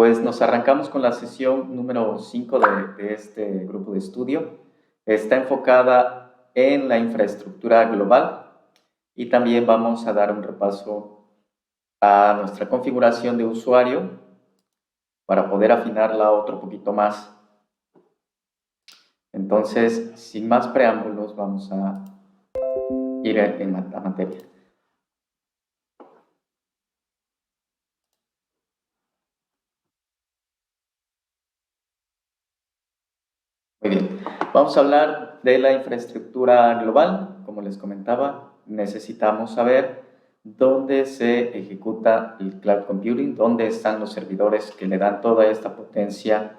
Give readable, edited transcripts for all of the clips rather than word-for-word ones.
Pues nos arrancamos con la sesión número 5 de este grupo de estudio. Está enfocada en la infraestructura global y también vamos a dar un repaso a nuestra configuración de usuario para poder afinarla otro poquito más. Entonces, sin más preámbulos, vamos a ir en la materia. Muy bien, vamos a hablar de la infraestructura global. Como les comentaba, necesitamos saber dónde se ejecuta el cloud computing, dónde están los servidores que le dan toda esta potencia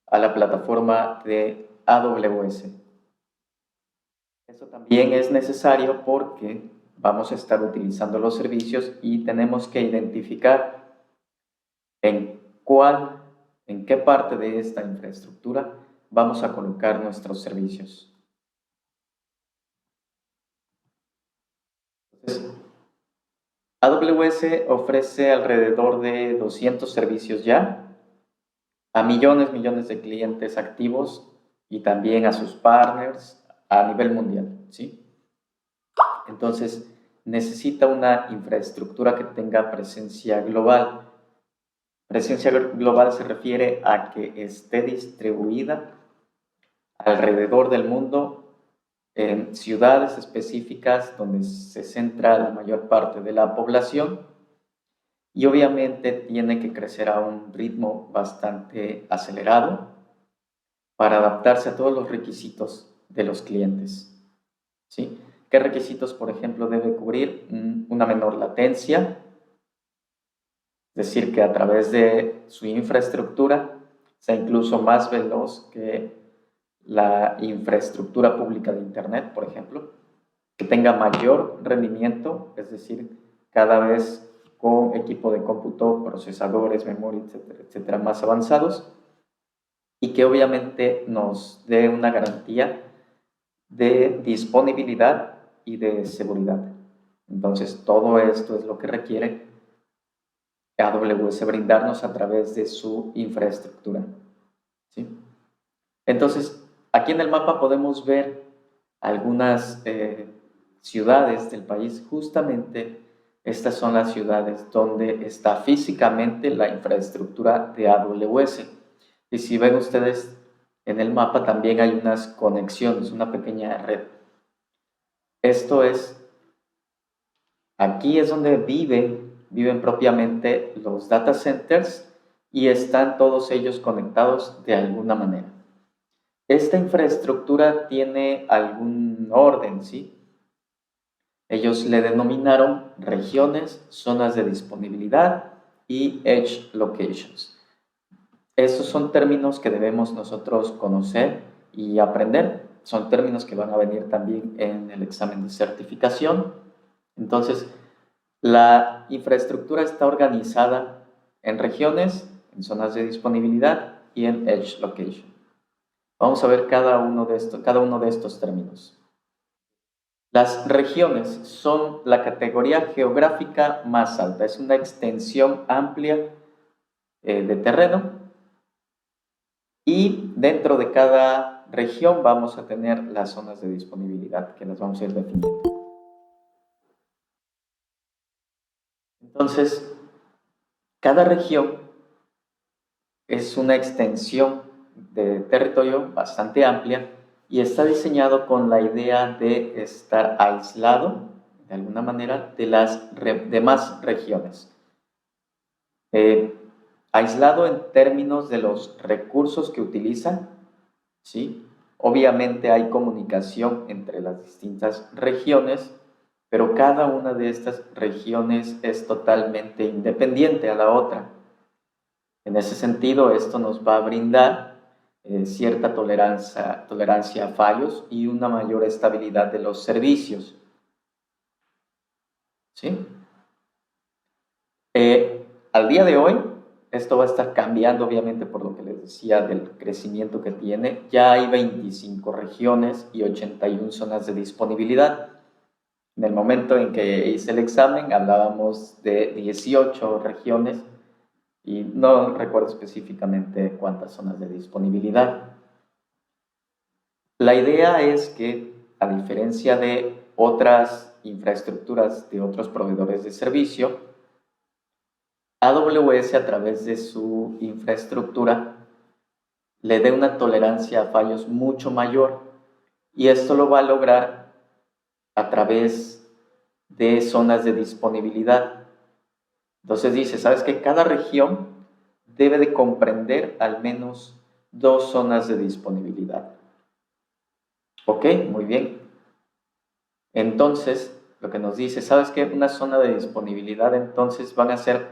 a la plataforma de AWS. Eso también es necesario porque vamos a estar utilizando los servicios y tenemos que identificar en qué parte de esta infraestructura vamos a colocar nuestros servicios. Entonces, AWS ofrece alrededor de 200 servicios ya a millones de clientes activos y también a sus partners a nivel mundial, ¿sí? Entonces, necesita una infraestructura que tenga presencia global. Presencia global se refiere a que esté distribuida alrededor del mundo en ciudades específicas donde se centra la mayor parte de la población y obviamente tiene que crecer a un ritmo bastante acelerado para adaptarse a todos los requisitos de los clientes, ¿sí? ¿Qué requisitos, por ejemplo, debe cubrir? Una menor latencia, es decir, que a través de su infraestructura sea incluso más veloz que la infraestructura pública de Internet, por ejemplo, que tenga mayor rendimiento, es decir, cada vez con equipo de cómputo, procesadores, memoria, etcétera, etcétera, más avanzados, y que obviamente nos dé una garantía de disponibilidad y de seguridad. Entonces, todo esto es lo que requiere AWS brindarnos a través de su infraestructura, ¿sí? Entonces, aquí en el mapa podemos ver algunas ciudades del país. Justamente estas son las ciudades donde está físicamente la infraestructura de AWS. Y si ven ustedes en el mapa también hay unas conexiones, una pequeña red. Esto es, aquí es donde viven propiamente los data centers y están todos ellos conectados de alguna manera. Esta infraestructura tiene algún orden, ¿sí? Ellos le denominaron regiones, zonas de disponibilidad y edge locations. Estos son términos que debemos nosotros conocer y aprender. Son términos que van a venir también en el examen de certificación. Entonces, la infraestructura está organizada en regiones, en zonas de disponibilidad y en edge location. Vamos a ver cada uno de estos términos. Las regiones son la categoría geográfica más alta, es una extensión amplia de terreno y dentro de cada región vamos a tener las zonas de disponibilidad que las vamos a ir definiendo. Entonces, cada región es una extensión de territorio bastante amplia y está diseñado con la idea de estar aislado, de alguna manera, de las demás regiones. Aislado en términos de los recursos que utilizan, ¿sí? Obviamente hay comunicación entre las distintas regiones, pero cada una de estas regiones es totalmente independiente a la otra. En ese sentido, esto nos va a brindar cierta tolerancia a fallos y una mayor estabilidad de los servicios, ¿sí? Al día de hoy, esto va a estar cambiando, obviamente, por lo que les decía del crecimiento que tiene. Ya hay 25 regiones y 81 zonas de disponibilidad. En el momento en que hice el examen, hablábamos de 18 regiones y no recuerdo específicamente cuántas zonas de disponibilidad. La idea es que, a diferencia de otras infraestructuras de otros proveedores de servicio, AWS a través de su infraestructura le dé una tolerancia a fallos mucho mayor, y esto lo va a lograr a través de zonas de disponibilidad. Entonces dice, ¿sabes qué? Cada región debe de comprender al menos 2 zonas de disponibilidad. Ok, muy bien. Entonces, lo que nos dice, ¿sabes qué? Una zona de disponibilidad, entonces van a ser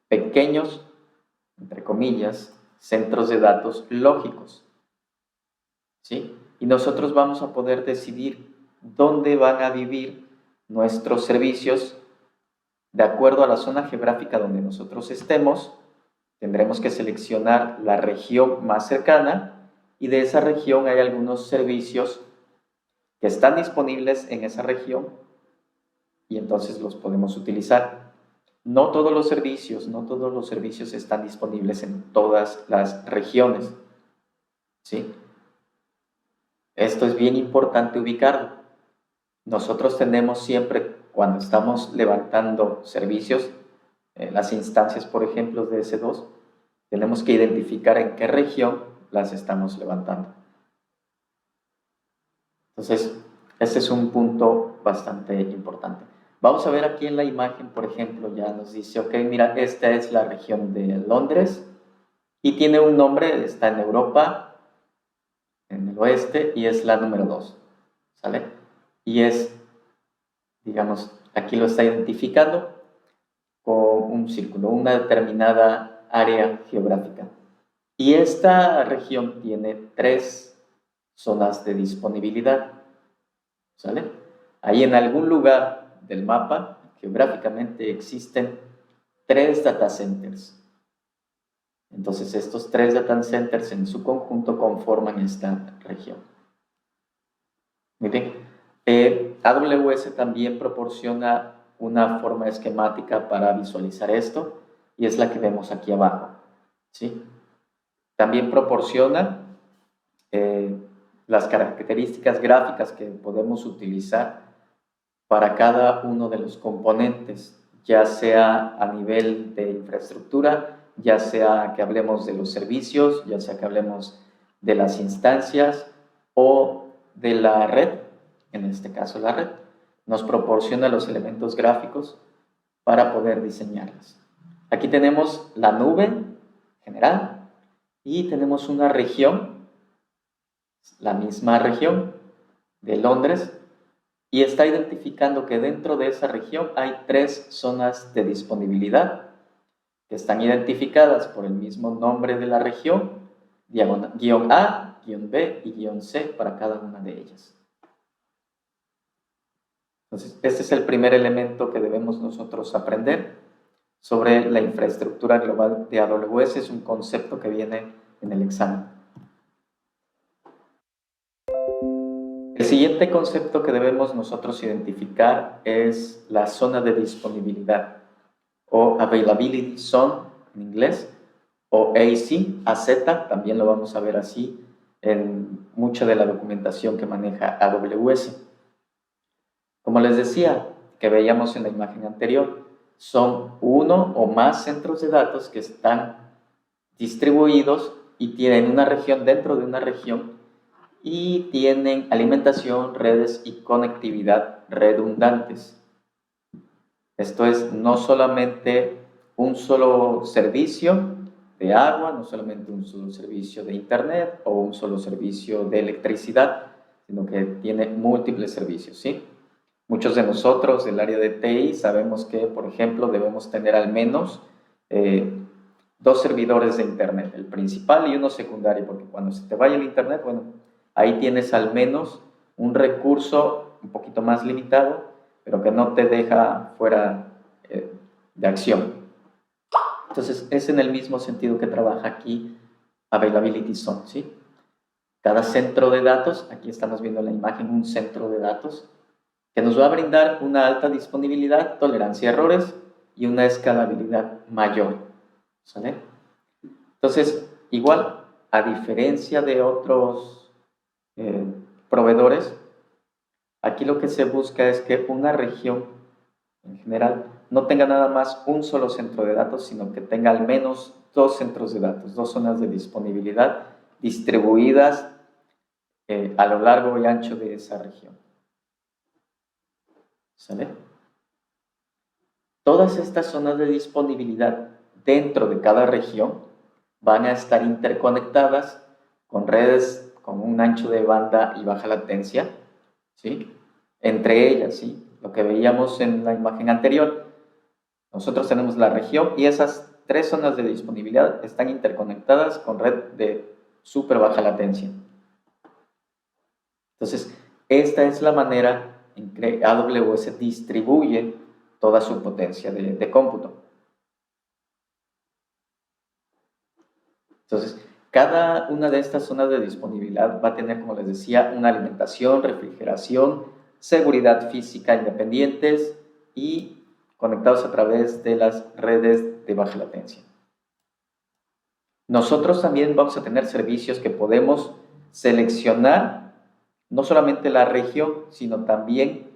pequeños, entre comillas, centros de datos lógicos, ¿sí? Y nosotros vamos a poder decidir dónde van a vivir nuestros servicios de acuerdo a la zona geográfica donde nosotros estemos. Tendremos que seleccionar la región más cercana, y de esa región hay algunos servicios que están disponibles en esa región y entonces los podemos utilizar. No todos los servicios están disponibles en todas las regiones, ¿sí? Esto es bien importante ubicarlo. Nosotros tenemos siempre, cuando estamos levantando servicios, las instancias, por ejemplo, de S2, tenemos que identificar en qué región las estamos levantando. Entonces, este es un punto bastante importante. Vamos a ver aquí en la imagen, por ejemplo, ya nos dice, ok, mira, esta es la región de Londres y tiene un nombre, está en Europa, en el oeste, y es la número 2, ¿sale? Y es, digamos, aquí lo está identificando con un círculo, una determinada área geográfica. Y esta región tiene 3 zonas de disponibilidad, ¿sale? Ahí en algún lugar del mapa, geográficamente, existen 3 data centers. Entonces, estos 3 data centers en su conjunto conforman esta región. Muy bien. AWS también proporciona una forma esquemática para visualizar esto, y es la que vemos aquí abajo, ¿sí? También proporciona las características gráficas que podemos utilizar para cada uno de los componentes, ya sea a nivel de infraestructura, ya sea que hablemos de los servicios, ya sea que hablemos de las instancias o de la red. En este caso, la red nos proporciona los elementos gráficos para poder diseñarlas. Aquí tenemos la nube general y tenemos una región, la misma región de Londres, y está identificando que dentro de esa región hay 3 zonas de disponibilidad que están identificadas por el mismo nombre de la región, guión A, guión B y guión C para cada una de ellas. Entonces, este es el primer elemento que debemos nosotros aprender sobre la infraestructura global de AWS. Es un concepto que viene en el examen. El siguiente concepto que debemos nosotros identificar es la zona de disponibilidad, o Availability Zone en inglés, o AZ, también lo vamos a ver así en mucha de la documentación que maneja AWS. Como les decía, que veíamos en la imagen anterior, son uno o más centros de datos que están distribuidos y tienen una región dentro de una región, y tienen alimentación, redes y conectividad redundantes. Esto es, no solamente un solo servicio de agua, no solamente un solo servicio de internet o un solo servicio de electricidad, sino que tiene múltiples servicios, ¿sí? Muchos de nosotros del área de TI sabemos que, por ejemplo, debemos tener al menos 2 servidores de internet, el principal y uno secundario, porque cuando se te vaya el internet, bueno, ahí tienes al menos un recurso un poquito más limitado, pero que no te deja fuera de acción. Entonces, es en el mismo sentido que trabaja aquí Availability Zone, ¿sí? Cada centro de datos, aquí estamos viendo en la imagen un centro de datos, que nos va a brindar una alta disponibilidad, tolerancia a errores y una escalabilidad mayor. ¿Sale? Entonces, igual, a diferencia de otros proveedores, aquí lo que se busca es que una región en general no tenga nada más un solo centro de datos, sino que tenga al menos 2 centros de datos, 2 zonas de disponibilidad distribuidas a lo largo y ancho de esa región. ¿Sale? Todas estas zonas de disponibilidad dentro de cada región van a estar interconectadas con redes con un ancho de banda y baja latencia, ¿sí? Entre ellas, ¿sí? Lo que veíamos en la imagen anterior, nosotros tenemos la región y esas 3 zonas de disponibilidad están interconectadas con red de súper baja latencia. Entonces, esta es la manera en que AWS distribuye toda su potencia de cómputo. Entonces, cada una de estas zonas de disponibilidad va a tener, como les decía, una alimentación, refrigeración, seguridad física independientes y conectados a través de las redes de baja latencia. Nosotros también vamos a tener servicios que podemos seleccionar no solamente la región, sino también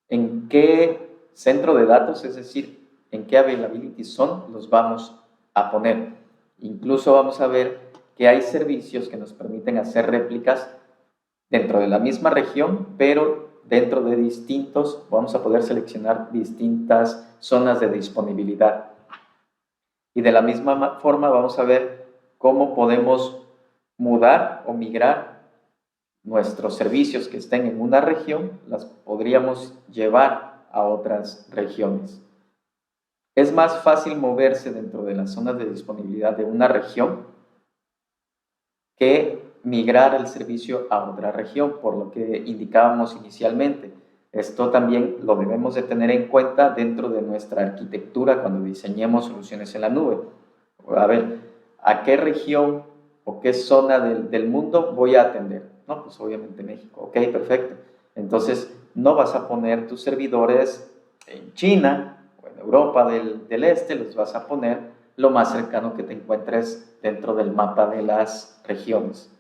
en qué centro de datos, es decir, en qué availability zone los vamos a poner. Incluso vamos a ver que hay servicios que nos permiten hacer réplicas dentro de la misma región, pero dentro de distintos, vamos a poder seleccionar distintas zonas de disponibilidad. Y de la misma forma vamos a ver cómo podemos mudar o migrar nuestros servicios que estén en una región, las podríamos llevar a otras regiones. Es más fácil moverse dentro de las zonas de disponibilidad de una región que migrar el servicio a otra región, por lo que indicábamos inicialmente. Esto también lo debemos de tener en cuenta dentro de nuestra arquitectura cuando diseñemos soluciones en la nube. A ver, ¿a qué región o qué zona del mundo voy a atender? No, pues obviamente México. Ok, perfecto. Entonces, no vas a poner tus servidores en China o en Europa del Este, los vas a poner lo más cercano que te encuentres dentro del mapa de las regiones.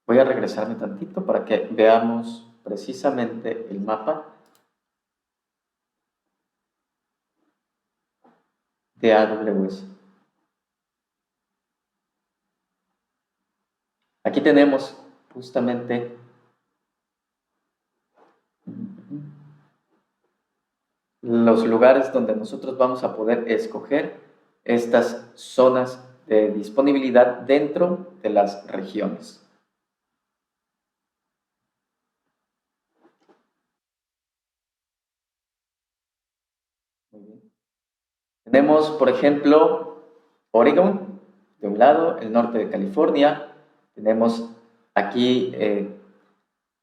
Voy a regresarme tantito para que veamos precisamente el mapa de AWS. Aquí tenemos justamente los lugares donde nosotros vamos a poder escoger estas zonas de disponibilidad dentro de las regiones. Muy bien. Tenemos, por ejemplo, Oregon, de un lado, el norte de California. Tenemos aquí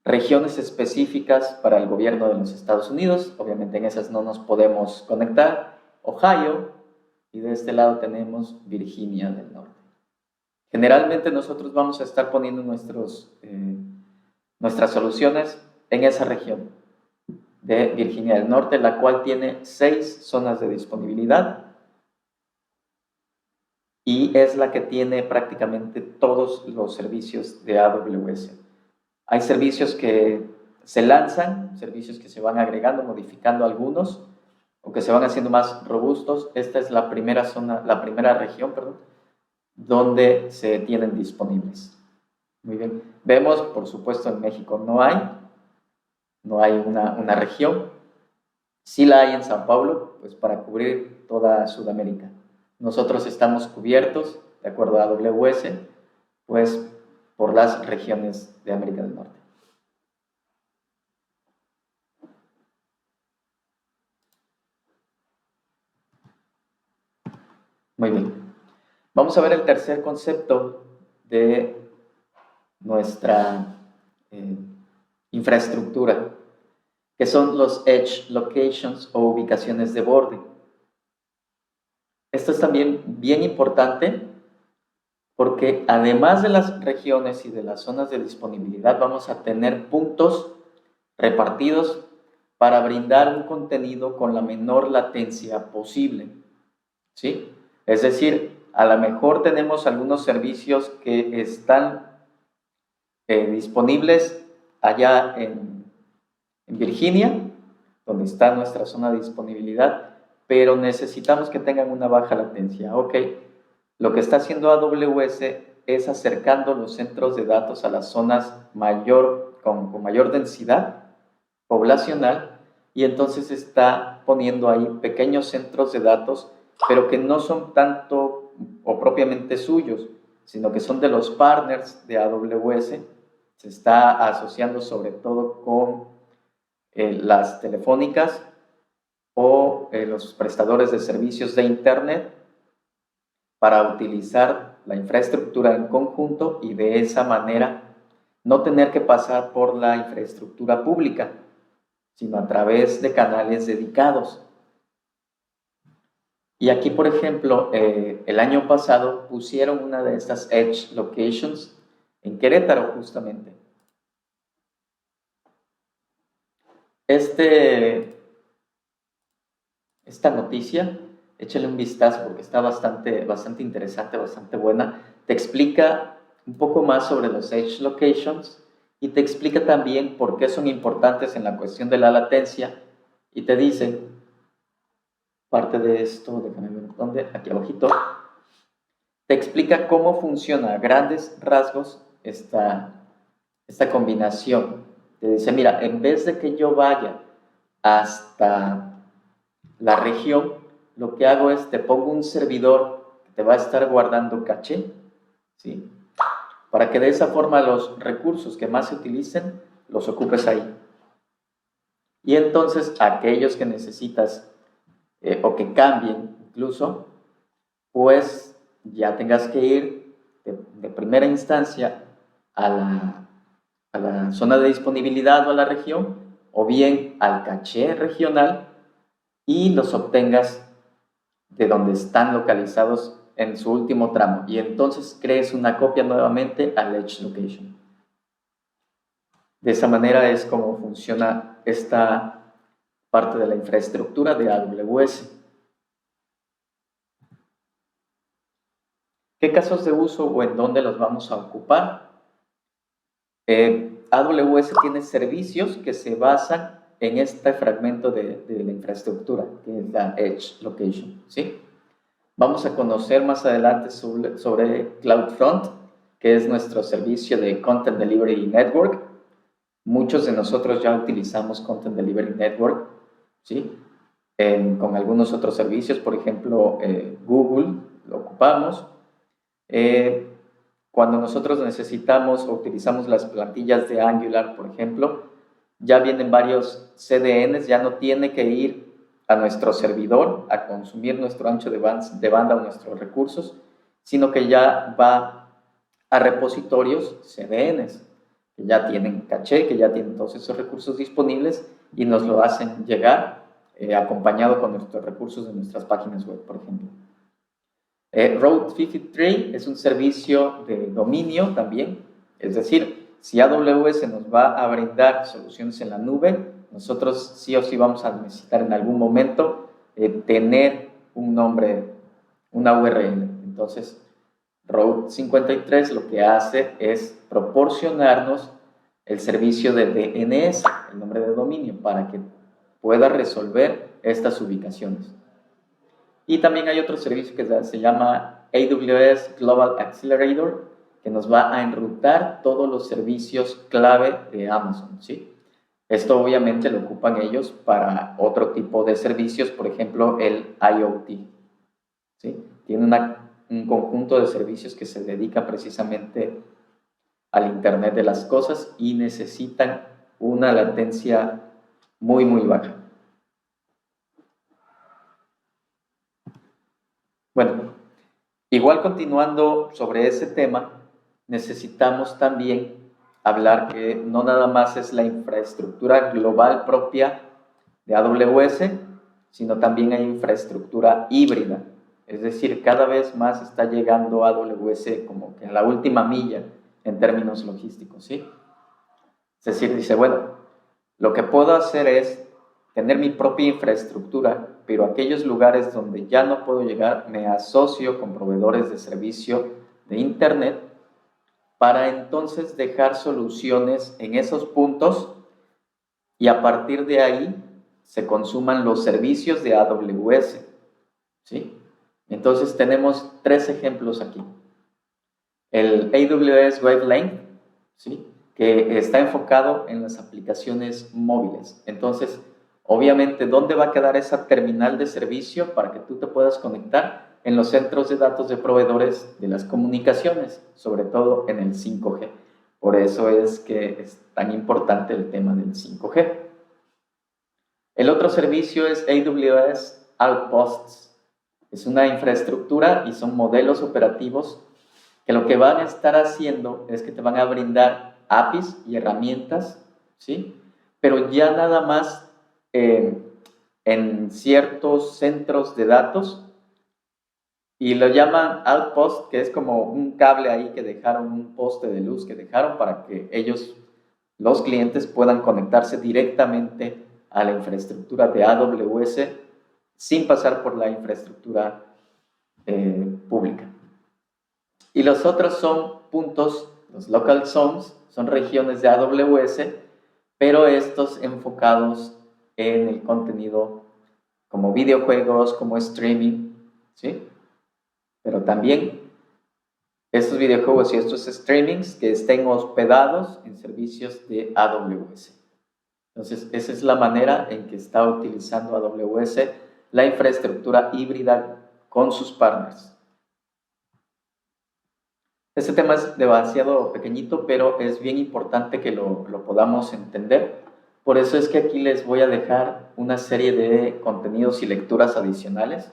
regiones específicas para el gobierno de los Estados Unidos. Obviamente en esas no nos podemos conectar. Ohio, y de este lado tenemos Virginia del Norte. Generalmente nosotros vamos a estar poniendo nuestras soluciones en esa región de Virginia del Norte, la cual tiene 6 zonas de disponibilidad y es la que tiene prácticamente todos los servicios de AWS. Hay servicios que se lanzan, servicios que se van agregando, modificando algunos, o que se van haciendo más robustos. Esta es la primera zona, la primera región, perdón, donde se tienen disponibles. Muy bien. Vemos, por supuesto, en México no hay una región. Sí la hay en Sao Paulo, pues para cubrir toda Sudamérica. Nosotros estamos cubiertos, de acuerdo a AWS, pues por las regiones de América del Norte. Muy bien. Vamos a ver el tercer concepto de nuestra infraestructura, que son los Edge Locations o ubicaciones de borde. Esto es también bien importante porque además de las regiones y de las zonas de disponibilidad, vamos a tener puntos repartidos para brindar un contenido con la menor latencia posible, ¿sí? Es decir, a lo mejor tenemos algunos servicios que están disponibles allá en Virginia, donde está nuestra zona de disponibilidad, pero necesitamos que tengan una baja latencia. Ok, lo que está haciendo AWS es acercando los centros de datos a las zonas con mayor densidad poblacional, y entonces está poniendo ahí pequeños centros de datos, pero que no son tanto o propiamente suyos, sino que son de los partners de AWS. Se está asociando sobre todo con las telefónicas o los prestadores de servicios de Internet para utilizar la infraestructura en conjunto y de esa manera no tener que pasar por la infraestructura pública, sino a través de canales dedicados. Y aquí, por ejemplo, el año pasado pusieron una de estas Edge Locations en Querétaro, justamente. Esta noticia, échale un vistazo porque está bastante interesante, bastante buena. Te explica un poco más sobre los Edge Locations y te explica también por qué son importantes en la cuestión de la latencia, y te dice, parte de esto, déjame ver dónde, aquí abajito, te explica cómo funciona a grandes rasgos esta combinación. Te dice, mira, en vez de que yo vaya hasta la región, lo que hago es te pongo un servidor que te va a estar guardando caché, ¿sí? Para que de esa forma los recursos que más se utilicen los ocupes ahí. Y entonces aquellos que necesitas o que cambien incluso, pues ya tengas que ir de primera instancia a la zona de disponibilidad o a la región, o bien al caché regional, y los obtengas de donde están localizados en su último tramo, y entonces crees una copia nuevamente al Edge Location. De esa manera es como funciona esta parte de la infraestructura de AWS. ¿Qué casos de uso o en dónde los vamos a ocupar? AWS tiene servicios que se basan en este fragmento de la infraestructura, que es la Edge Location, ¿sí? Vamos a conocer más adelante sobre CloudFront, que es nuestro servicio de Content Delivery Network. Muchos de nosotros ya utilizamos Content Delivery Network, ¿sí? Con algunos otros servicios, por ejemplo, Google lo ocupamos. Cuando nosotros necesitamos o utilizamos las plantillas de Angular, por ejemplo, ya vienen varios CDNs, ya no tiene que ir a nuestro servidor a consumir nuestro ancho de banda o nuestros recursos, sino que ya va a repositorios CDNs, que ya tienen caché, que ya tienen todos esos recursos disponibles y nos lo hacen llegar acompañado con nuestros recursos de nuestras páginas web, por ejemplo. Route 53 es un servicio de dominio también, es decir, si AWS nos va a brindar soluciones en la nube, nosotros sí o sí vamos a necesitar en algún momento tener un nombre, una URL. Entonces, Route 53 lo que hace es proporcionarnos el servicio de DNS, el nombre de dominio, para que pueda resolver estas ubicaciones. Y también hay otro servicio que se llama AWS Global Accelerator, que nos va a enrutar todos los servicios clave de Amazon, ¿sí? Esto obviamente lo ocupan ellos para otro tipo de servicios, por ejemplo, el IoT, ¿sí? Tiene un conjunto de servicios que se dedican precisamente al Internet de las cosas y necesitan una latencia muy, muy baja. Bueno, igual continuando sobre ese tema, necesitamos también hablar que no nada más es la infraestructura global propia de AWS, sino también hay infraestructura híbrida. Es decir, cada vez más está llegando AWS como que en la última milla en términos logísticos, ¿sí? Es decir, dice, bueno, lo que puedo hacer es tener mi propia infraestructura, pero aquellos lugares donde ya no puedo llegar, me asocio con proveedores de servicio de Internet para entonces dejar soluciones en esos puntos y a partir de ahí se consuman los servicios de AWS, ¿sí? Entonces tenemos 3 ejemplos aquí. El AWS Wavelength, ¿sí?, que está enfocado en las aplicaciones móviles. Entonces, obviamente, ¿dónde va a quedar esa terminal de servicio para que tú te puedas conectar? En los centros de datos de proveedores de las comunicaciones, sobre todo en el 5G. Por eso es que es tan importante el tema del 5G. El otro servicio es AWS Outposts. Es una infraestructura y son modelos operativos que lo que van a estar haciendo es que te van a brindar APIs y herramientas, ¿sí? Pero ya nada más en ciertos centros de datos y lo llaman Outpost, que es como un cable ahí que dejaron, un poste de luz que dejaron para que ellos, los clientes, puedan conectarse directamente a la infraestructura de AWS sin pasar por la infraestructura pública. Y los otros son puntos, los local zones, son regiones de AWS, pero estos enfocados en el contenido como videojuegos, como streaming, ¿sí? Pero también estos videojuegos y estos streamings que estén hospedados en servicios de AWS. Entonces, esa es la manera en que está utilizando AWS la infraestructura híbrida con sus partners. Este tema es demasiado pequeñito, pero es bien importante que lo podamos entender. Por eso es que aquí les voy a dejar una serie de contenidos y lecturas adicionales.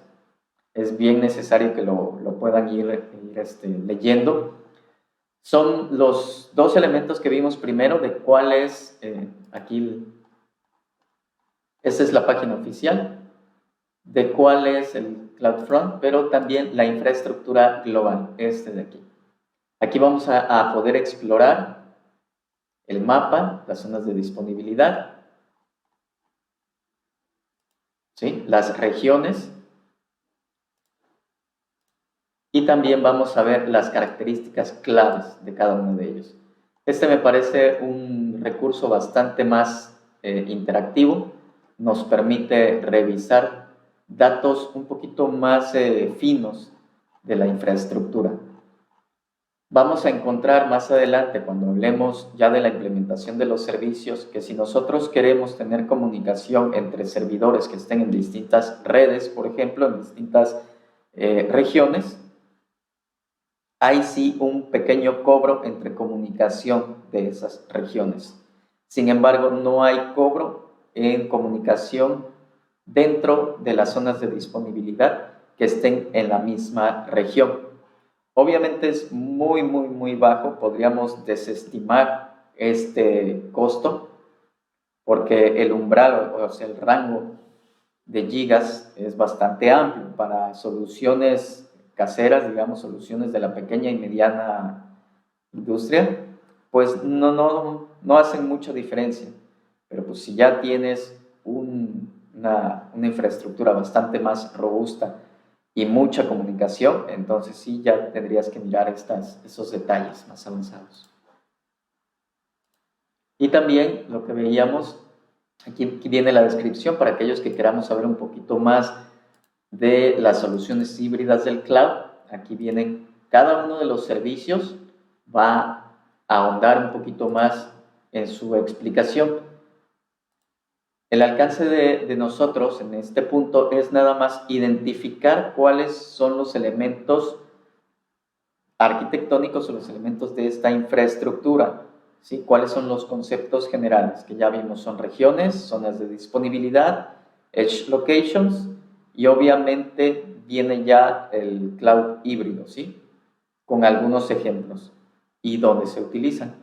Es bien necesario que lo puedan ir leyendo. Son los 2 elementos que vimos primero de cuál es, esta es la página oficial, de cuál es el CloudFront, pero también la infraestructura global, este de aquí. Aquí vamos a poder explorar el mapa, las zonas de disponibilidad, ¿sí?, las regiones, y también vamos a ver las características claves de cada uno de ellos. Este me parece un recurso bastante más interactivo, nos permite revisar datos un poquito más finos de la infraestructura. Vamos a encontrar más adelante, cuando hablemos ya de la implementación de los servicios, que si nosotros queremos tener comunicación entre servidores que estén en distintas redes, por ejemplo, en distintas regiones, hay sí un pequeño cobro entre comunicación de esas regiones. Sin embargo, no hay cobro en comunicación dentro de las zonas de disponibilidad que estén en la misma región. Obviamente es muy, muy, muy bajo. Podríamos desestimar este costo porque el umbral, o sea, el rango de gigas es bastante amplio para soluciones caseras, digamos, soluciones de la pequeña y mediana industria, pues no hacen mucha diferencia. Pero pues si ya tienes una infraestructura bastante más robusta y mucha comunicación, entonces sí ya tendrías que mirar esos detalles más avanzados. Y también lo que veíamos, aquí viene la descripción para aquellos que queramos saber un poquito más de las soluciones híbridas del cloud. Aquí vienen cada uno de los servicios, va a ahondar un poquito más en su explicación. El alcance de nosotros en este punto es nada más identificar cuáles son los elementos arquitectónicos o los elementos de esta infraestructura, ¿sí? Cuáles son los conceptos generales que ya vimos. Son regiones, zonas de disponibilidad, edge locations, y obviamente viene ya el cloud híbrido, ¿sí?, con algunos ejemplos y dónde se utilizan.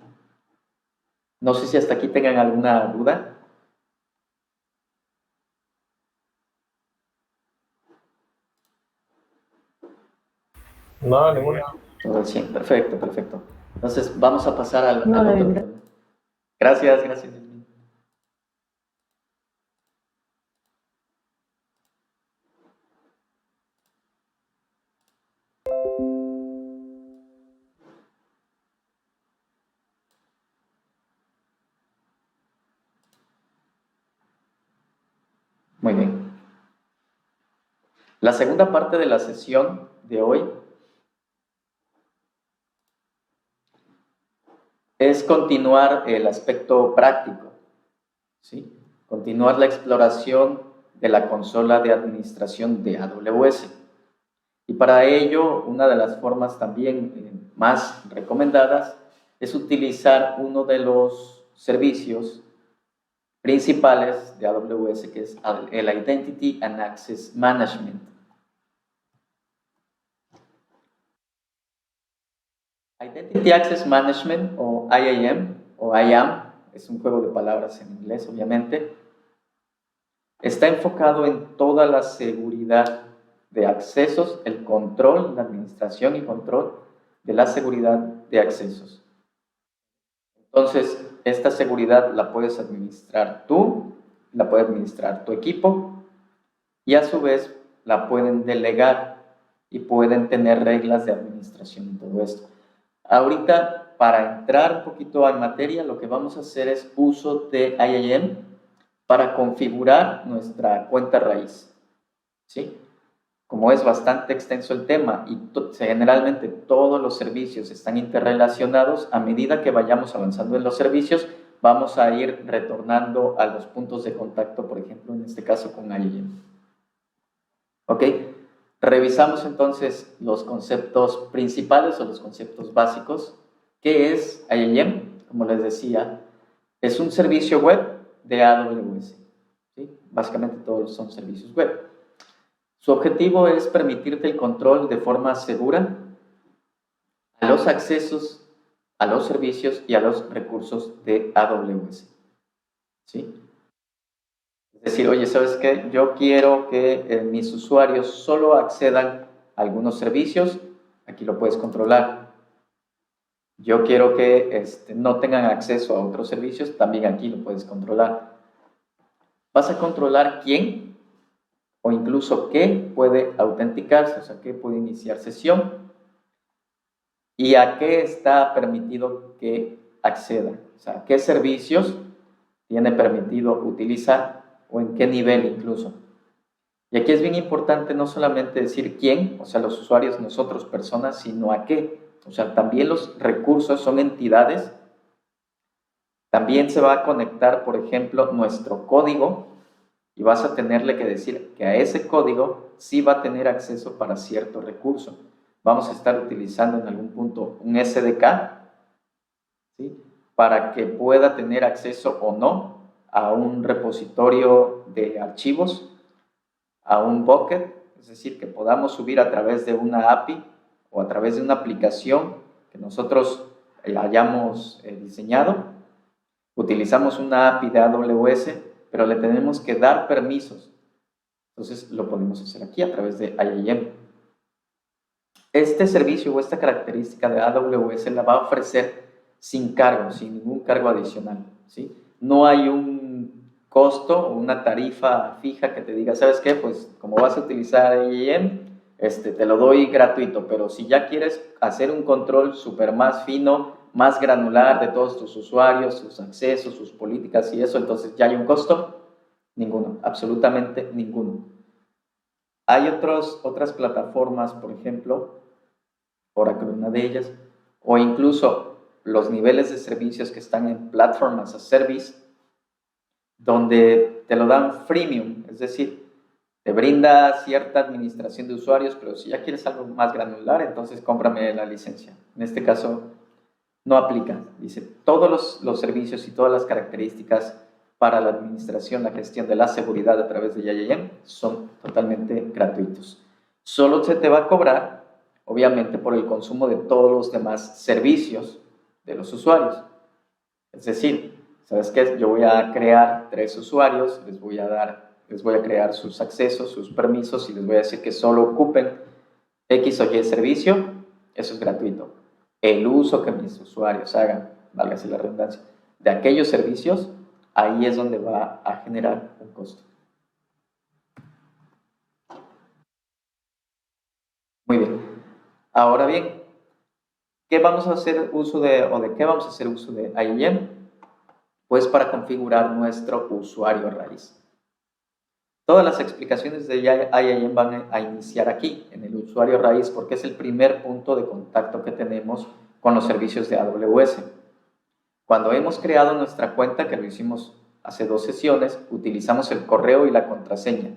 No sé si hasta aquí tengan alguna duda. No, ninguna. Todo 100, perfecto, perfecto. Entonces vamos a pasar al otro tema. Gracias. Muy bien. La segunda parte de la sesión de hoy es continuar el aspecto práctico, ¿sí? Continuar la exploración de la consola de administración de AWS. Y para ello, una de las formas también más recomendadas es utilizar uno de los servicios principales de AWS, que es el Identity and Access Management. Identity Access Management, o IAM, o IAM, es un juego de palabras en inglés, obviamente, está enfocado en toda la seguridad de accesos, el control, la administración y control de la seguridad de accesos. Entonces, esta seguridad la puedes administrar tú, la puede administrar tu equipo y a su vez la pueden delegar y pueden tener reglas de administración y todo esto. Ahorita, para entrar un poquito en materia, lo que vamos a hacer es uso de IAM para configurar nuestra cuenta raíz, ¿sí? Como es bastante extenso el tema y generalmente todos los servicios están interrelacionados, a medida que vayamos avanzando en los servicios, vamos a ir retornando a los puntos de contacto, por ejemplo, en este caso con IAM. ¿Ok? Revisamos entonces los conceptos principales o los conceptos básicos. ¿Qué es IAM? Como les decía, es un servicio web de AWS, ¿sí? Básicamente todos son servicios web. Su objetivo es permitirte el control de forma segura a los accesos, a los servicios y a los recursos de AWS, ¿sí? Es decir, oye, ¿sabes qué? Yo quiero que mis usuarios solo accedan a algunos servicios, aquí lo puedes controlar. Yo quiero que no tengan acceso a otros servicios, también aquí lo puedes controlar. Vas a controlar quién o incluso qué puede autenticarse, o sea, qué puede iniciar sesión y a qué está permitido que acceda, o sea, qué servicios tiene permitido utilizar o en qué nivel incluso. Y aquí es bien importante no solamente decir quién, o sea, los usuarios, nosotros, personas, sino a qué. O sea, también los recursos son entidades. También se va a conectar, por ejemplo, nuestro código y vas a tenerle que decir que a ese código sí va a tener acceso para cierto recurso. Vamos a estar utilizando en algún punto un SDK, ¿sí? Para que pueda tener acceso o no a un repositorio de archivos, a un bucket, es decir, que podamos subir a través de una API o a través de una aplicación que nosotros hayamos diseñado. Utilizamos una API de AWS, pero le tenemos que dar permisos. Entonces lo podemos hacer aquí a través de IAM. Este servicio o esta característica de AWS la va a ofrecer sin cargo, sin ningún cargo adicional, ¿sí? No hay un costo o una tarifa fija que te diga, ¿sabes qué? Pues como vas a utilizar IAM, te lo doy gratuito, pero si ya quieres hacer un control súper más fino, más granular de todos tus usuarios, sus accesos, sus políticas y eso, entonces ya hay un costo. Ninguno, absolutamente ninguno. Hay otras plataformas, por ejemplo, Oracle, una de ellas, o incluso los niveles de servicios que están en Platform as a Service, donde te lo dan freemium, es decir, te brinda cierta administración de usuarios, pero si ya quieres algo más granular, entonces cómprame la licencia. En este caso, no aplica. Dice, todos los servicios y todas las características para la administración, la gestión de la seguridad a través de IAM son totalmente gratuitos. Solo se te va a cobrar, obviamente, por el consumo de todos los demás servicios de los usuarios. Es decir, ¿sabes qué? Yo voy a crear 3 usuarios, les voy a crear sus accesos, sus permisos y les voy a decir que solo ocupen X o Y servicio, eso es gratuito. El uso que mis usuarios hagan, válgase la redundancia, de aquellos servicios, ahí es donde va a generar un costo. Muy bien. Ahora bien, ¿qué vamos a hacer uso de, o de qué vamos a hacer uso de IAM? Pues para configurar nuestro usuario raíz. Todas las explicaciones de IAM van a iniciar aquí, en el usuario raíz, porque es el primer punto de contacto que tenemos con los servicios de AWS. Cuando hemos creado nuestra cuenta, que lo hicimos hace 2 sesiones, utilizamos el correo y la contraseña.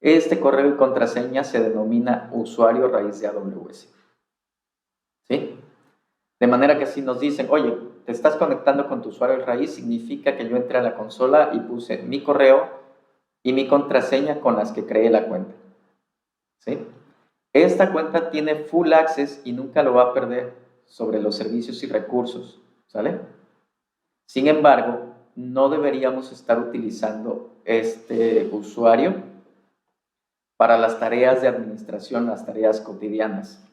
Este correo y contraseña se denomina usuario raíz de AWS. ¿Sí? De manera que si nos dicen, oye, te estás conectando con tu usuario raíz, significa que yo entré a la consola y puse mi correo y mi contraseña con las que creé la cuenta. ¿Sí? Esta cuenta tiene full access y nunca lo va a perder sobre los servicios y recursos. ¿Sale? Sin embargo, no deberíamos estar utilizando este usuario para las tareas de administración, las tareas cotidianas.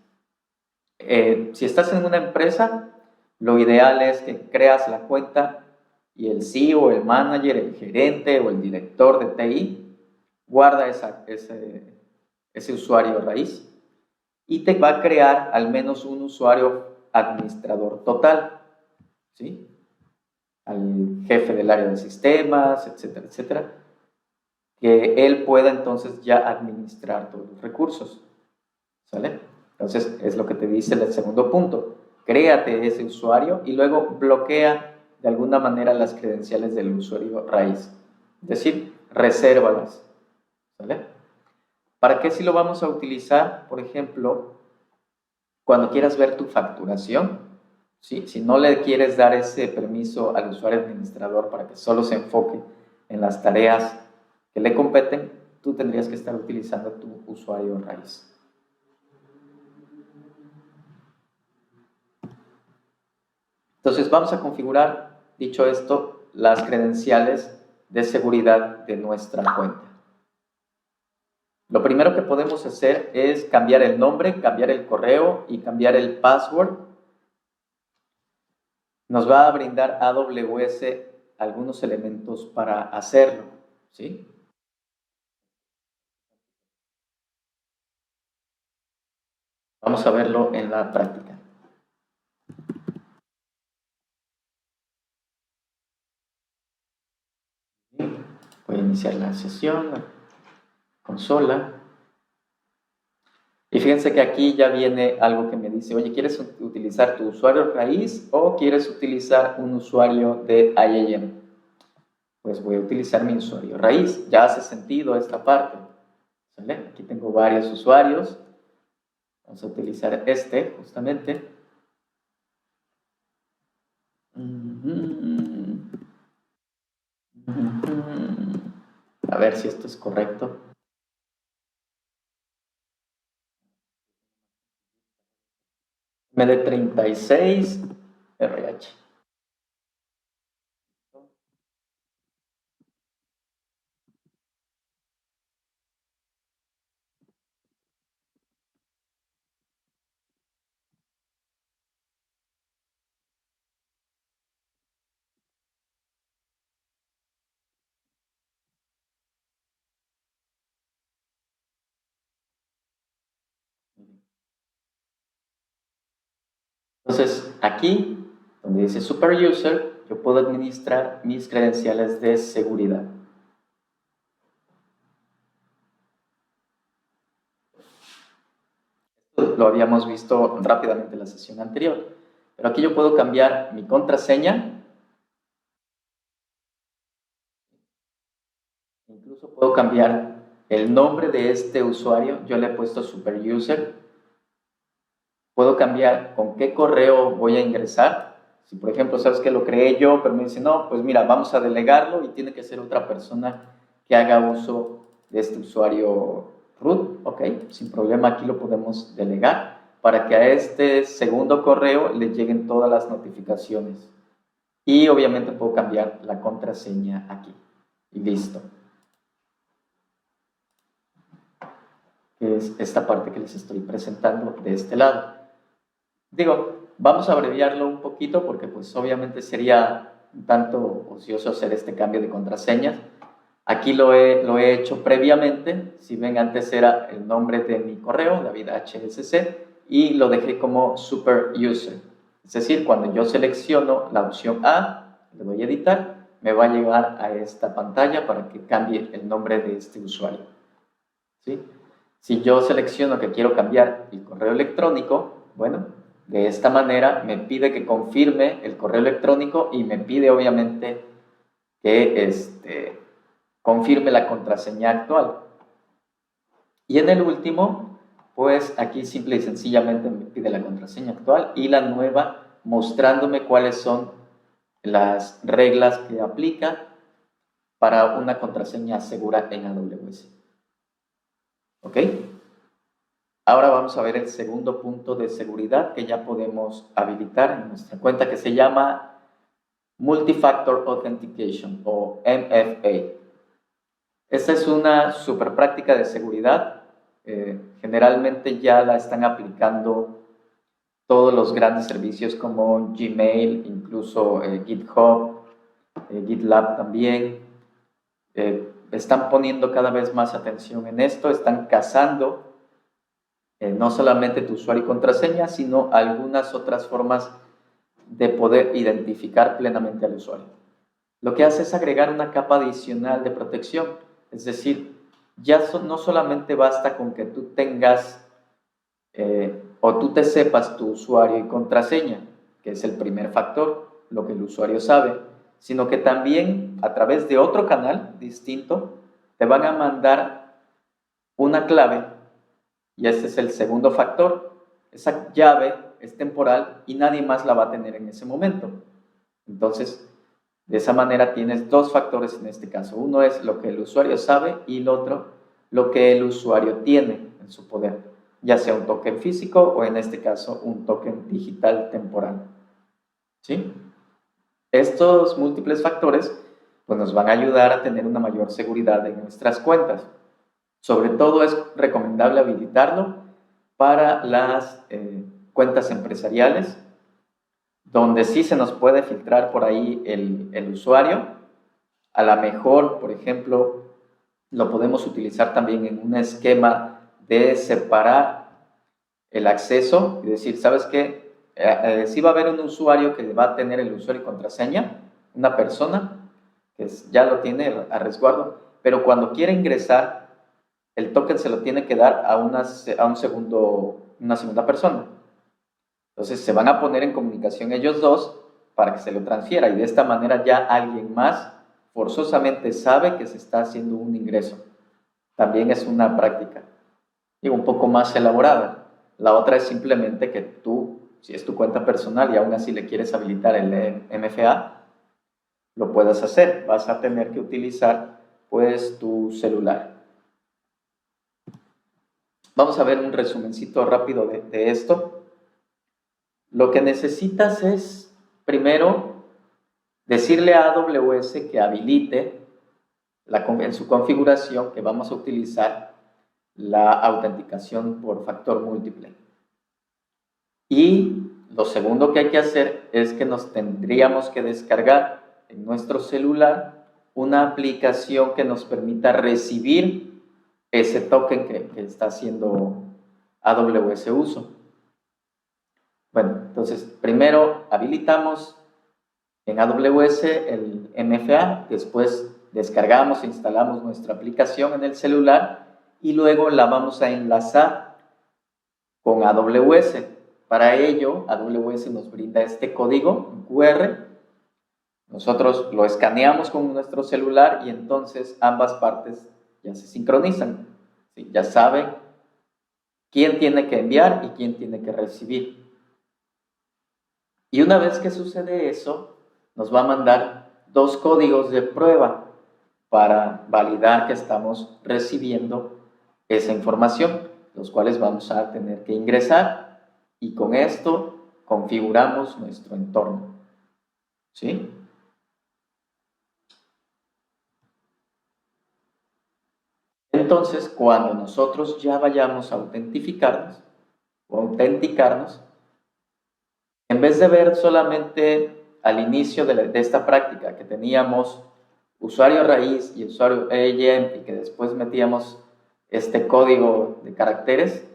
Si estás en una empresa, lo ideal es que creas la cuenta y el CEO, el manager, el gerente o el director de TI guarda ese usuario raíz y te va a crear al menos un usuario administrador total, ¿sí? Al jefe del área de sistemas, etcétera, etcétera, que él pueda entonces ya administrar todos los recursos, ¿sale? Entonces, es lo que te dice el segundo punto. Créate ese usuario y luego bloquea de alguna manera las credenciales del usuario raíz. Es decir, resérvalas, ¿sale? ¿Para qué si lo vamos a utilizar? Por ejemplo, cuando quieras ver tu facturación, ¿sí? Si no le quieres dar ese permiso al usuario administrador para que solo se enfoque en las tareas que le competen, tú tendrías que estar utilizando tu usuario raíz. Entonces vamos a configurar, dicho esto, las credenciales de seguridad de nuestra cuenta. Lo primero que podemos hacer es cambiar el nombre, cambiar el correo y cambiar el password. Nos va a brindar AWS algunos elementos para hacerlo, ¿sí? Vamos a verlo en la práctica. Voy a iniciar la sesión, la consola. Y fíjense que aquí ya viene algo que me dice, oye, ¿quieres utilizar tu usuario raíz o quieres utilizar un usuario de IAM? Pues voy a utilizar mi usuario raíz. Ya hace sentido esta parte, ¿sale? Aquí tengo varios usuarios. Vamos a utilizar este, justamente. A ver si esto es correcto. MD36 RH. Entonces, aquí, donde dice Super User, yo puedo administrar mis credenciales de seguridad. Esto lo habíamos visto rápidamente en la sesión anterior. Pero aquí yo puedo cambiar mi contraseña. Incluso puedo cambiar el nombre de este usuario. Yo le he puesto Super User. Puedo cambiar con qué correo voy a ingresar. Si, por ejemplo, sabes que lo creé yo, pero me dice, no, pues mira, vamos a delegarlo y tiene que ser otra persona que haga uso de este usuario root. Ok, sin problema, aquí lo podemos delegar para que a este segundo correo le lleguen todas las notificaciones. Y obviamente puedo cambiar la contraseña aquí. Y listo. Que es esta parte que les estoy presentando de este lado. Digo, vamos a abreviarlo un poquito porque pues obviamente sería un tanto ocioso hacer este cambio de contraseñas. Aquí lo he hecho previamente. Si ven, antes era el nombre de mi correo, David HSC, y lo dejé como Super User. Es decir, cuando yo selecciono la opción A, le doy a editar, me va a llevar a esta pantalla para que cambie el nombre de este usuario. ¿Sí? Si yo selecciono que quiero cambiar el correo electrónico, bueno, de esta manera me pide que confirme el correo electrónico y me pide obviamente que confirme la contraseña actual. Y en el último, pues aquí simple y sencillamente me pide la contraseña actual y la nueva, mostrándome cuáles son las reglas que aplica para una contraseña segura en AWS. ¿Ok? Ahora vamos a ver el segundo punto de seguridad que ya podemos habilitar en nuestra cuenta, que se llama Multifactor Authentication o MFA. Esta es una super práctica de seguridad. Generalmente ya la están aplicando todos los grandes servicios como Gmail, incluso GitHub, GitLab también. Están poniendo cada vez más atención en esto, están cazando no solamente tu usuario y contraseña, sino algunas otras formas de poder identificar plenamente al usuario. Lo que hace es agregar una capa adicional de protección, es decir, ya no solamente basta con que tú tengas o tú te sepas tu usuario y contraseña, que es el primer factor, lo que el usuario sabe, sino que también a través de otro canal distinto te van a mandar una clave y ese es el segundo factor. Esa llave es temporal y nadie más la va a tener en ese momento. Entonces, de esa manera tienes dos factores en este caso. Uno es lo que el usuario sabe y el otro, lo que el usuario tiene en su poder, ya sea un token físico o en este caso un token digital temporal. ¿Sí? Estos múltiples factores pues, nos van a ayudar a tener una mayor seguridad en nuestras cuentas. Sobre todo es recomendable habilitarlo para las cuentas empresariales, donde sí se nos puede filtrar por ahí el usuario. A lo mejor, por ejemplo, lo podemos utilizar también en un esquema de separar el acceso y decir, ¿sabes qué? Sí va a haber un usuario que va a tener el usuario y contraseña, una persona que ya lo tiene a resguardo, pero cuando quiere ingresar, el token se lo tiene que dar a una segunda persona. Entonces se van a poner en comunicación ellos dos para que se lo transfiera y de esta manera ya alguien más forzosamente sabe que se está haciendo un ingreso. También es una práctica y un poco más elaborada. La otra es simplemente que tú, si es tu cuenta personal y aún así le quieres habilitar el MFA, lo puedas hacer. Vas a tener que utilizar pues tu celular. Vamos a ver un resumencito rápido de esto. Lo que necesitas es, primero, decirle a AWS que habilite en su configuración que vamos a utilizar la autenticación por factor múltiple. Y lo segundo que hay que hacer es que nos tendríamos que descargar en nuestro celular una aplicación que nos permita recibir ese token que está haciendo AWS uso. Bueno, entonces primero habilitamos en AWS el MFA, después descargamos e instalamos nuestra aplicación en el celular y luego la vamos a enlazar con AWS. Para ello, AWS nos brinda este código QR. Nosotros lo escaneamos con nuestro celular y entonces ambas partes ya se sincronizan. ¿Sí? Ya saben quién tiene que enviar y quién tiene que recibir. Y una vez que sucede eso, nos va a mandar dos códigos de prueba para validar que estamos recibiendo esa información, los cuales vamos a tener que ingresar y con esto configuramos nuestro entorno. ¿Sí? Entonces, cuando nosotros ya vayamos a autenticarnos, en vez de ver solamente al inicio de esta práctica que teníamos usuario raíz y usuario agent y que después metíamos este código de caracteres,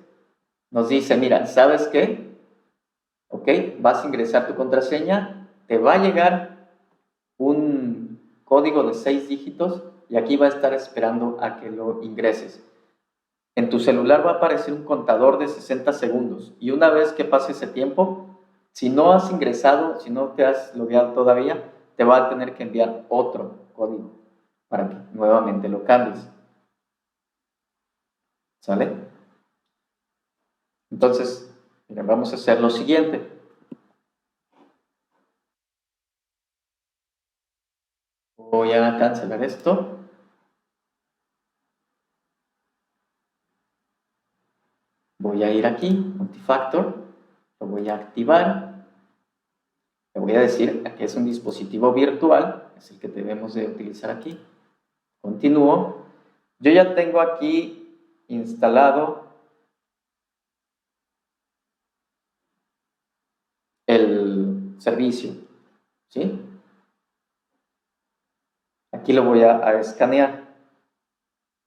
nos dice, mira, ¿sabes qué? Ok, vas a ingresar tu contraseña, te va a llegar un código de 6 dígitos y aquí va a estar esperando a que lo ingreses. En tu celular va a aparecer un contador de 60 segundos y una vez que pase ese tiempo, si no has ingresado, si no te has logueado todavía, te va a tener que enviar otro código para que nuevamente lo cambies. ¿Sale? Entonces, mira, vamos a hacer lo siguiente. Voy a cancelar esto. Voy a ir aquí, Multifactor, lo voy a activar. Le voy a decir que es un dispositivo virtual, es el que debemos de utilizar aquí. Continúo. Yo ya tengo aquí instalado el servicio, ¿sí? Aquí lo voy a escanear.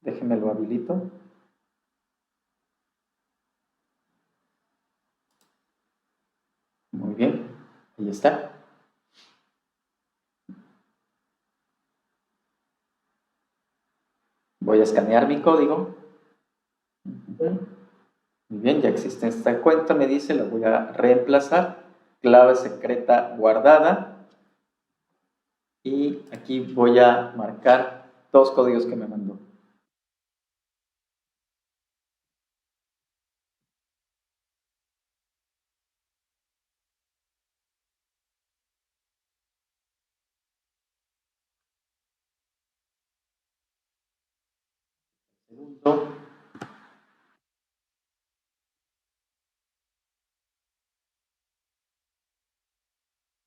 Déjenme lo habilito. Muy bien, ahí está. Voy a escanear mi código. Muy bien, ya existe esta cuenta, me dice, la voy a reemplazar. Clave secreta guardada. Y aquí voy a marcar 2 códigos que me mandó. Segundo.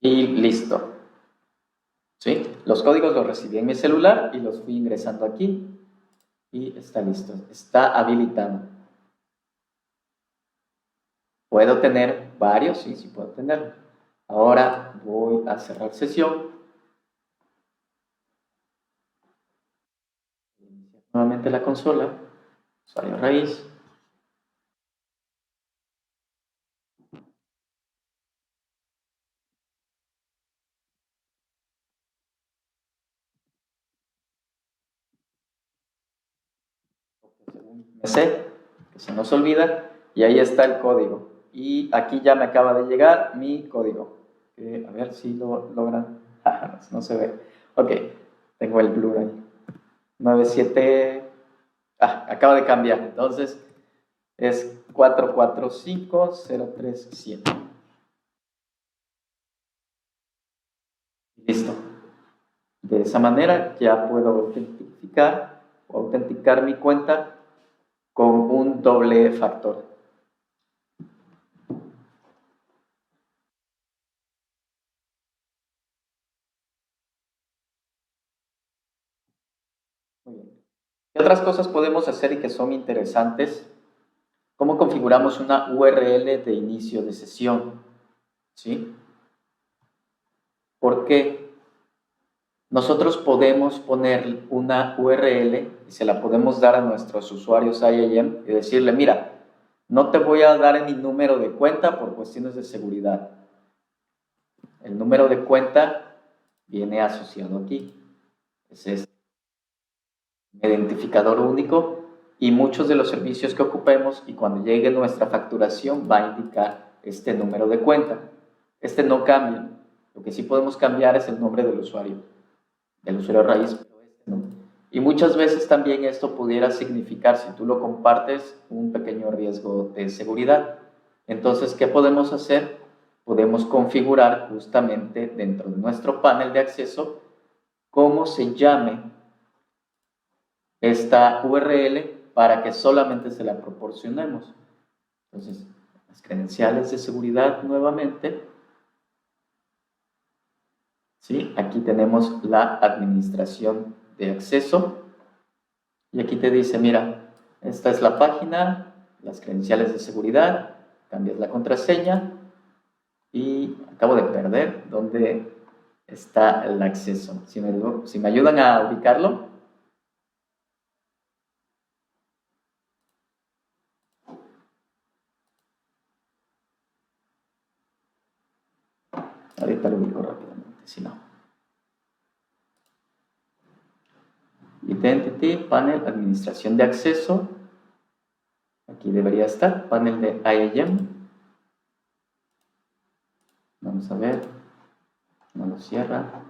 Y listo. ¿Sí? Los códigos los recibí en mi celular y los fui ingresando aquí. Y está listo. Está habilitado. ¿Puedo tener varios? Sí, sí puedo tener. Ahora voy a cerrar sesión. Iniciar nuevamente la consola. Usuario raíz. Me sé, que se nos olvida. Y ahí está el código. Y aquí ya me acaba de llegar mi código. A ver si lo logran. No se ve. Ok, tengo el blur ahí. 97. Acaba de cambiar. Entonces es 445037. Listo. De esa manera ya puedo autenticar mi cuenta con un doble factor. Muy bien. ¿Qué otras cosas podemos hacer y que son interesantes? ¿Cómo configuramos una URL de inicio de sesión? ¿Sí? Porque nosotros podemos poner una URL y se la podemos dar a nuestros usuarios IAM y decirle, mira, no te voy a dar mi número de cuenta por cuestiones de seguridad. El número de cuenta viene asociado aquí. Ese es un identificador único y muchos de los servicios que ocupemos y cuando llegue nuestra facturación va a indicar este número de cuenta. Este no cambia. Lo que sí podemos cambiar es el nombre del usuario raíz, pero este no. Y muchas veces también esto pudiera significar, si tú lo compartes, un pequeño riesgo de seguridad. Entonces, ¿qué podemos hacer? Podemos configurar justamente dentro de nuestro panel de acceso cómo se llame esta URL para que solamente se la proporcionemos. Entonces, las credenciales de seguridad nuevamente. ¿Sí? Aquí tenemos la administración de acceso. Y aquí te dice, mira, esta es la página, las credenciales de seguridad, cambias la contraseña y acabo de perder dónde está el acceso. Si me ayudan a ubicarlo. Ahorita lo ubico rápidamente, si no. Identity, panel, administración de acceso. Aquí debería estar, panel de IAM. Vamos a ver, no lo cierra.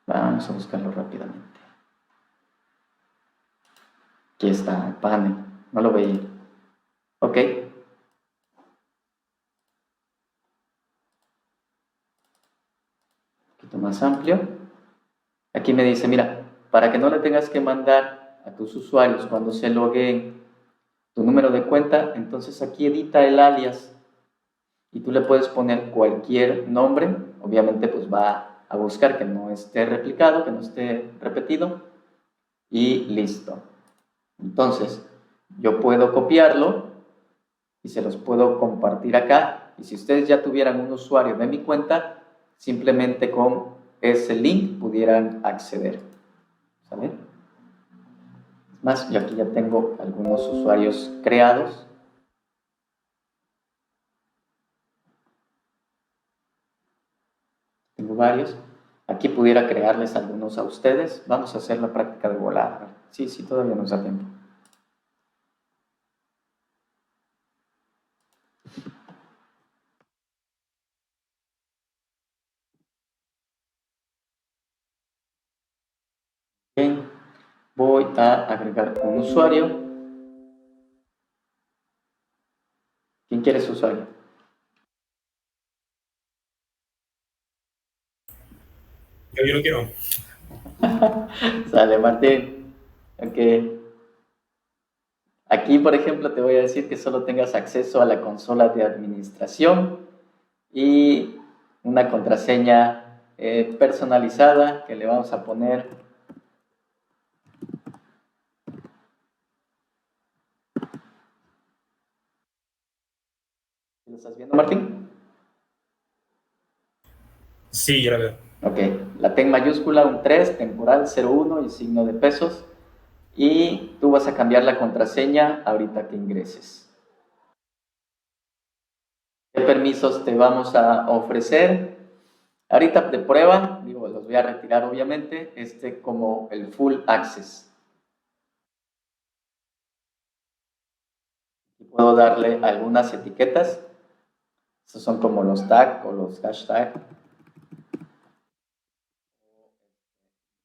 Vamos a buscarlo rápidamente. Aquí está el panel, no lo veía. Ok. Un poquito más amplio. Aquí me dice, mira, para que no le tengas que mandar a tus usuarios cuando se logueen tu número de cuenta, entonces aquí edita el alias y tú le puedes poner cualquier nombre. Obviamente pues va a buscar que no esté replicado, que no esté repetido y listo. Entonces yo puedo copiarlo y se los puedo compartir acá, y si ustedes ya tuvieran un usuario de mi cuenta, simplemente con ese link pudieran acceder, ¿sale? Es más, yo aquí ya tengo algunos usuarios creados. Tengo varios. Aquí pudiera crearles algunos a ustedes. Vamos a hacer la práctica de volar. Sí, todavía nos da tiempo. Bien, voy a agregar un usuario. ¿Quién quiere su usuario? Yo lo quiero. Sale, Martín. Ok. Aquí, por ejemplo, te voy a decir que solo tengas acceso a la consola de administración y una contraseña personalizada que le vamos a poner. ¿Lo estás viendo, Martín? Sí, ya la veo. Ok, la T en mayúscula, un 3, temporal 01 y signo de pesos. Y tú vas a cambiar la contraseña ahorita que ingreses. ¿Qué permisos te vamos a ofrecer? Ahorita de prueba, digo, los voy a retirar obviamente, como el full access. Y puedo darle algunas etiquetas. Estos son como los tags o los hashtags.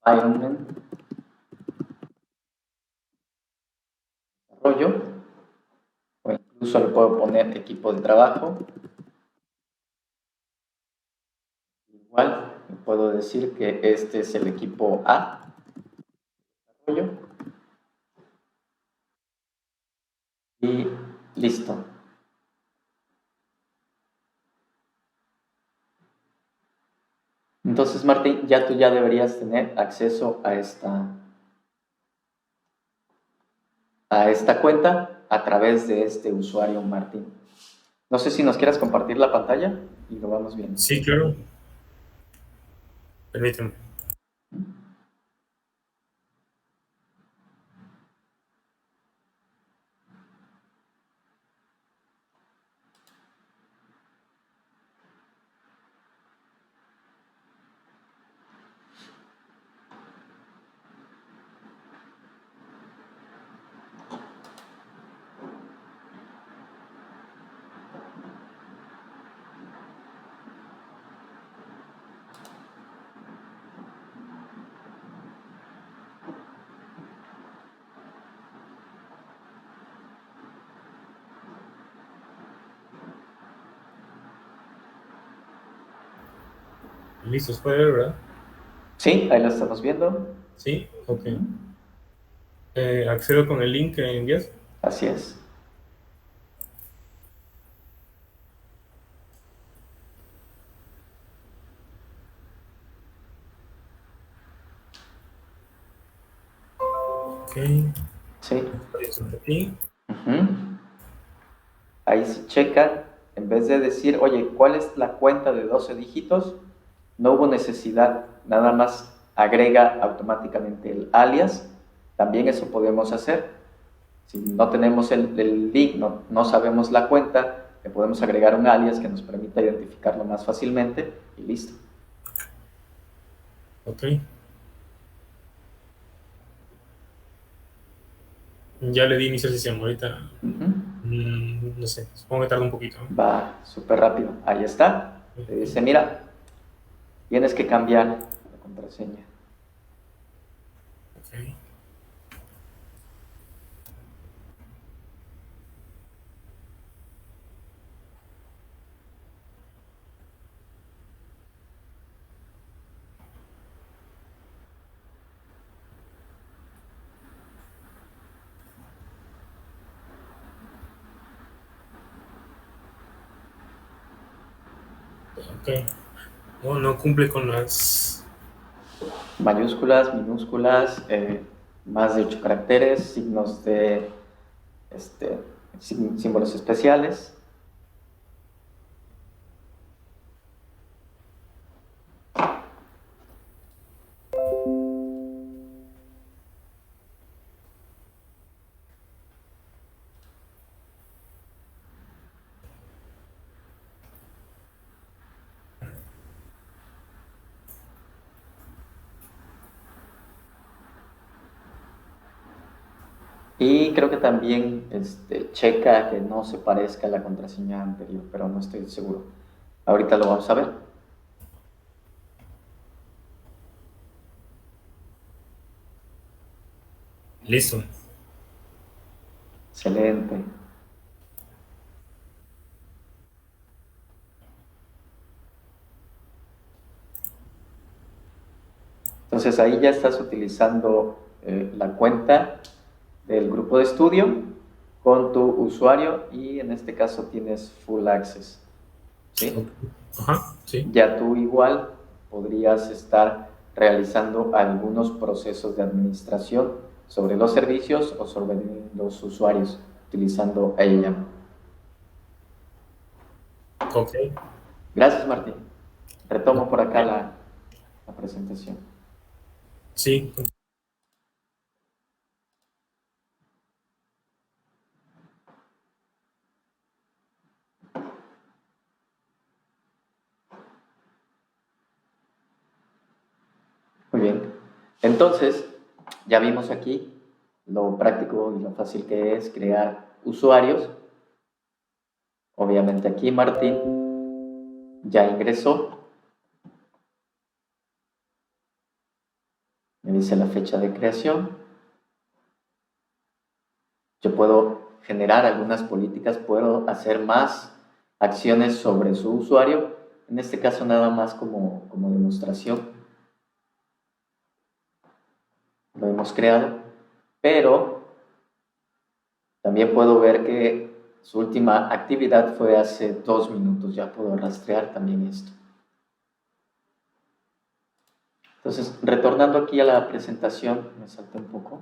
Environment. Desarrollo. O incluso le puedo poner equipo de trabajo. Igual, puedo decir que este es el equipo A. Desarrollo. Y listo. Entonces, Martín, tú ya deberías tener acceso a esta cuenta a través de este usuario, Martín. No sé si nos quieras compartir la pantalla y lo vamos viendo. Sí, claro. Permíteme. Listo, se puede ver, ¿verdad? Sí, ahí lo estamos viendo. Sí, ok. Accedo con el link que envías. Así es. Ok. Sí. Aquí. Ahí se checa, en vez de decir, oye, ¿cuál es la cuenta de 12 dígitos? No hubo necesidad, nada más agrega automáticamente el alias. También eso podemos hacer. Si no tenemos el link, no sabemos la cuenta, le podemos agregar un alias que nos permita identificarlo más fácilmente y listo. Ok. Ya le di iniciar sesión. Ahorita, no sé, supongo que tarda un poquito. Va súper rápido. Ahí está. Te dice, mira, tienes que cambiar la contraseña. Ok. Ok. No cumple con las... Mayúsculas, minúsculas, más de 8 caracteres, signos de símbolos especiales. Y creo que también checa que no se parezca a la contraseña anterior, pero no estoy seguro. Ahorita lo vamos a ver. Listo. Excelente. Entonces ahí ya estás utilizando la cuenta del grupo de estudio con tu usuario y en este caso tienes full access. ¿Sí? Ajá, sí. Ya tú igual podrías estar realizando algunos procesos de administración sobre los servicios o sobre los usuarios utilizando ella. Ok. Gracias, Martín. Retomo por acá la presentación. Sí. Muy bien. Entonces, ya vimos aquí lo práctico y lo fácil que es crear usuarios. Obviamente aquí Martín ya ingresó. Me dice la fecha de creación. Yo puedo generar algunas políticas, puedo hacer más acciones sobre su usuario. En este caso nada más como demostración. Lo hemos creado. Pero también puedo ver que su última actividad fue hace 2 minutos. Ya puedo rastrear también esto. Entonces, retornando aquí a la presentación, me salté un poco.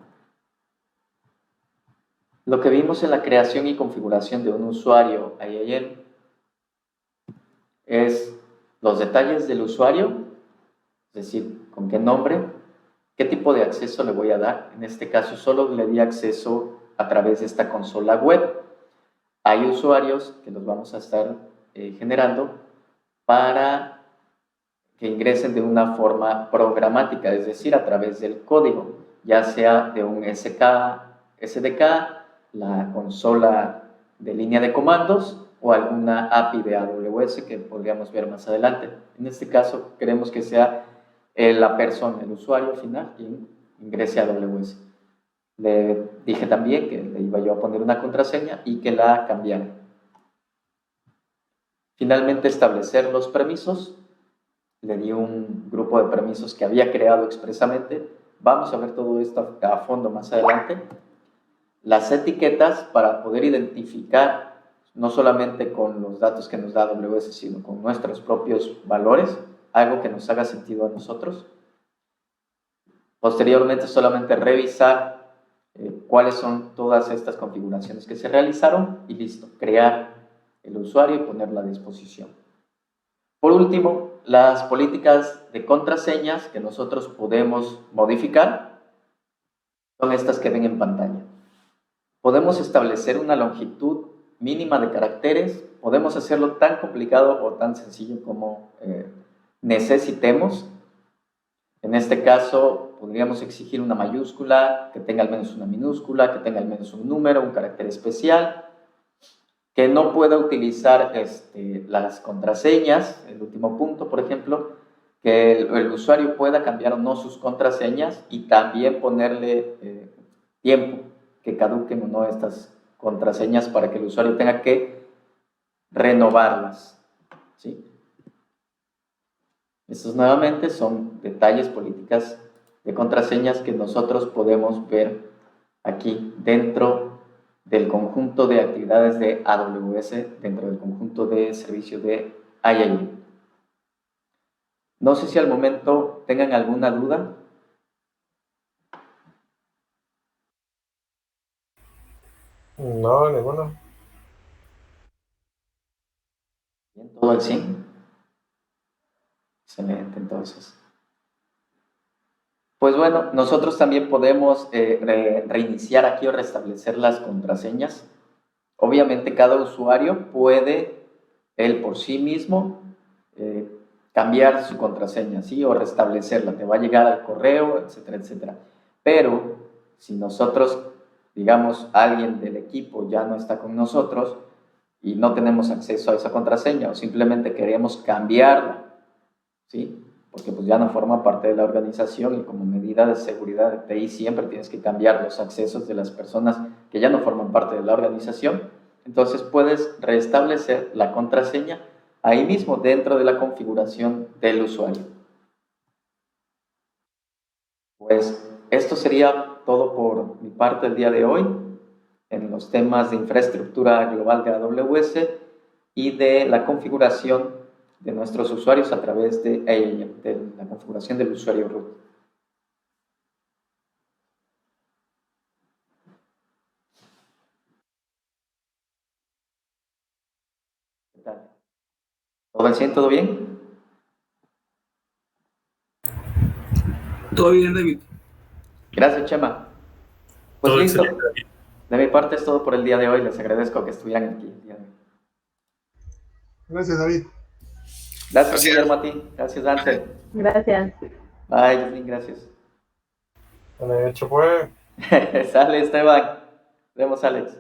Lo que vimos en la creación y configuración de un usuario IAM es los detalles del usuario, es decir, con qué nombre, qué tipo de acceso le voy a dar. En este caso, solo le di acceso a través de esta consola web. Hay usuarios que los vamos a estar generando para que ingresen de una forma programática, es decir, a través del código, ya sea de un SDK, la consola de línea de comandos o alguna API de AWS que podríamos ver más adelante. En este caso, queremos que sea la persona, el usuario final, quien ingrese a AWS. Le dije también que le iba yo a poner una contraseña y que la cambiara. Finalmente, establecer los permisos. Le di un grupo de permisos que había creado expresamente. Vamos a ver todo esto a fondo más adelante. Las etiquetas para poder identificar no solamente con los datos que nos da AWS, sino con nuestros propios valores, algo que nos haga sentido a nosotros. Posteriormente, solamente revisar cuáles son todas estas configuraciones que se realizaron y listo, crear el usuario y ponerlo a disposición. Por último, las políticas de contraseñas que nosotros podemos modificar son estas que ven en pantalla. Podemos establecer una longitud mínima de caracteres. Podemos hacerlo tan complicado o tan sencillo como necesitemos. En este caso, podríamos exigir una mayúscula, que tenga al menos una minúscula, que tenga al menos un número, un carácter especial, que no pueda utilizar las contraseñas, el último punto, por ejemplo, que el usuario pueda cambiar o no sus contraseñas y también ponerle tiempo que caduquen o no estas contraseñas para que el usuario tenga que renovarlas, ¿sí? Estos nuevamente son detalles, políticas de contraseñas que nosotros podemos ver aquí dentro del conjunto de actividades de AWS, dentro del conjunto de servicio de IAM. No sé si al momento tengan alguna duda. No, ninguna. Bien, todo al 100. Excelente, entonces. Pues bueno, nosotros también podemos reiniciar aquí o restablecer las contraseñas. Obviamente cada usuario puede, él por sí mismo, cambiar su contraseña, ¿sí? O restablecerla. Te va a llegar al correo, etcétera, etcétera. Pero si nosotros, digamos, alguien del equipo ya no está con nosotros y no tenemos acceso a esa contraseña o simplemente queremos cambiarla, ¿sí? Porque pues ya no forma parte de la organización y como medida de seguridad de TI siempre tienes que cambiar los accesos de las personas que ya no forman parte de la organización. Entonces puedes restablecer la contraseña ahí mismo dentro de la configuración del usuario. Pues esto sería todo por mi parte el día de hoy en los temas de infraestructura global de AWS y de la configuración de nuestros usuarios a través de AIM, de la configuración del usuario root. ¿Qué tal? ¿Todo al 100? ¿Todo bien? Todo bien, David. Gracias, Chema. Pues Todo listo. excelente. De mi parte es todo por el día de hoy. Les agradezco que estuvieran aquí el día de hoy. Gracias, David. Gracias, Guillermo, a ti. Gracias, Dante. Gracias. Bye, Jocelyn, gracias. Bueno, de hecho, pues. Sale, Esteban. Nos vemos, Alex.